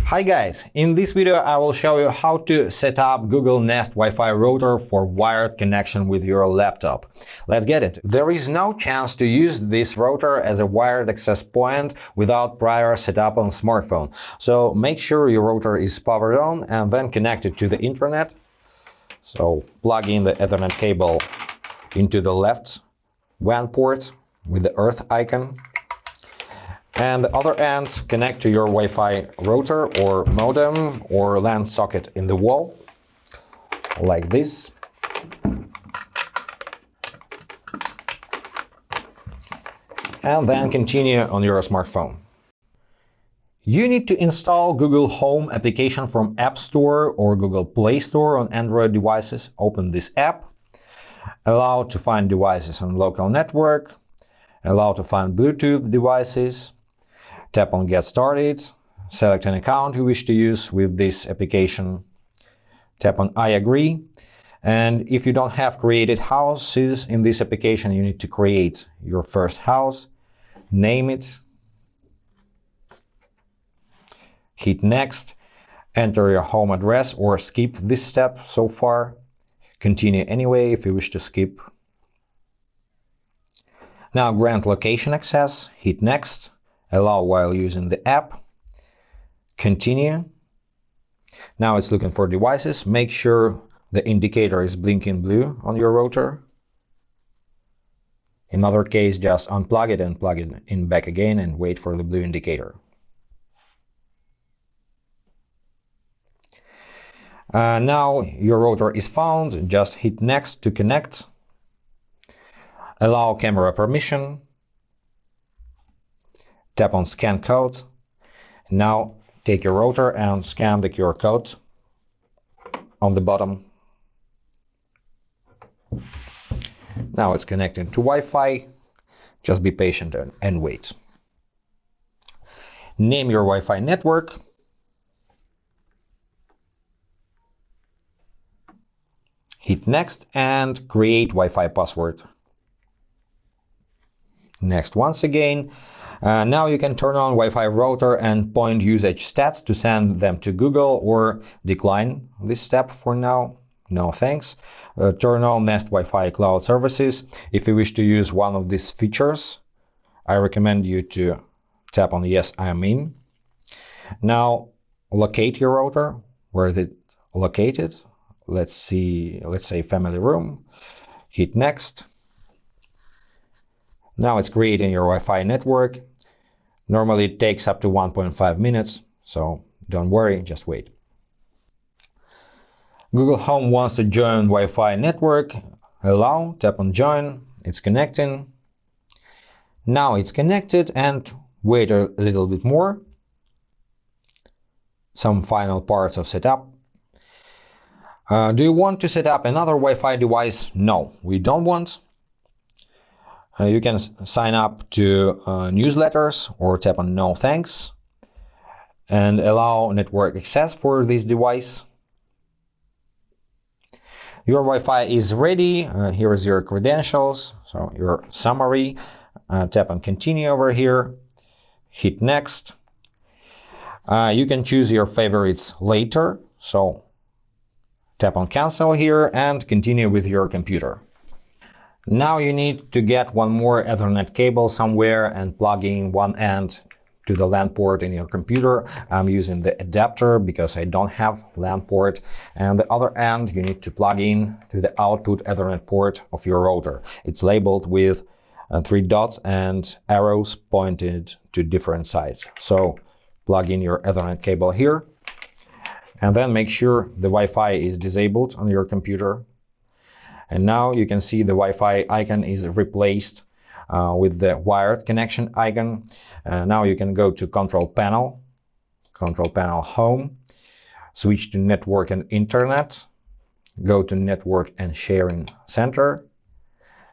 Hi guys, in this video I will show you how to set up Google Nest Wi-Fi router for wired connection with your laptop. Let's get it. There is no chance to use this router as a wired access point without prior setup on smartphone. So make sure your router is powered on and then connected to the internet. So plug in the Ethernet cable into the left WAN port with the Earth icon. And the other end, connect to your Wi-Fi router or modem or LAN socket in the wall, like this. And then continue on your smartphone. You need to install Google Home application from App Store or Google Play Store on Android devices. Open this app. Allow to find devices on local network. Allow to find Bluetooth devices. Tap on Get Started, select an account you wish to use with this application. Tap on I agree. And if you don't have created houses in this application, you need to create your first house, name it, hit Next, enter your home address or skip this step so far. Continue anyway if you wish to skip. Now grant location access, hit Next. Allow while using the app. Continue. Now it's looking for devices. Make sure the indicator is blinking blue on your router. In other case, just unplug it and plug it in back again and wait for the blue indicator. Now your router is found. Just hit Next to connect. Allow camera permission. Tap on Scan Code. Now take your router and scan the QR code on the bottom. Now it's connected to Wi-Fi. Just be patient and wait. Name your Wi-Fi network. Hit Next and create Wi-Fi password. Next once again. Now you can turn on Wi-Fi router and point usage stats to send them to Google or decline this step for now. No thanks. Turn on Nest Wi-Fi cloud services. If you wish to use one of these features, I recommend you to tap on Yes, I am in. Now locate your router. Where is it located? Let's say family room. Hit Next. Now it's creating your Wi-Fi network. Normally it takes up to 1.5 minutes, so don't worry, just wait. Google Home wants to join Wi-Fi network. Allow, tap on Join. It's connecting. Now it's connected and wait a little bit more. Some final parts of setup. Do you want to set up another Wi-Fi device? No, we don't want. You can sign up to newsletters or tap on No Thanks and allow network access for this device. Your Wi-Fi is ready. Here is your credentials, so your summary. Tap on Continue over here. Hit Next. You can choose your favorites later, so tap on Cancel here and continue with your computer. Now you need to get one more Ethernet cable somewhere and plug in one end to the LAN port in your computer. I'm using the adapter because I don't have LAN port. And the other end you need to plug in to the output Ethernet port of your router. It's labeled with 3 dots and arrows pointed to different sides. So plug in your Ethernet cable here and then make sure the Wi-Fi is disabled on your computer. And now you can see the Wi-Fi icon is replaced with the wired connection icon. Now you can go to Control Panel Home, switch to Network and Internet, go to Network and Sharing Center,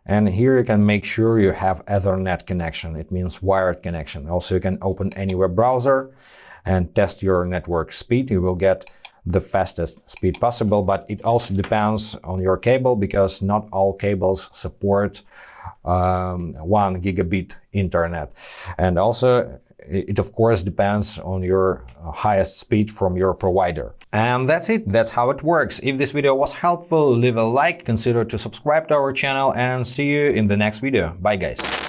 and here you can make sure you have Ethernet connection. It means wired connection. Also, you can open any web browser and test your network speed. You will get the fastest speed possible, but it also depends on your cable because not all cables support 1 gigabit internet. And also It of course depends on your highest speed from your provider. And that's it. That's how it works. If this video was helpful, leave a like, consider to subscribe to our channel, and see you in the next video. Bye guys.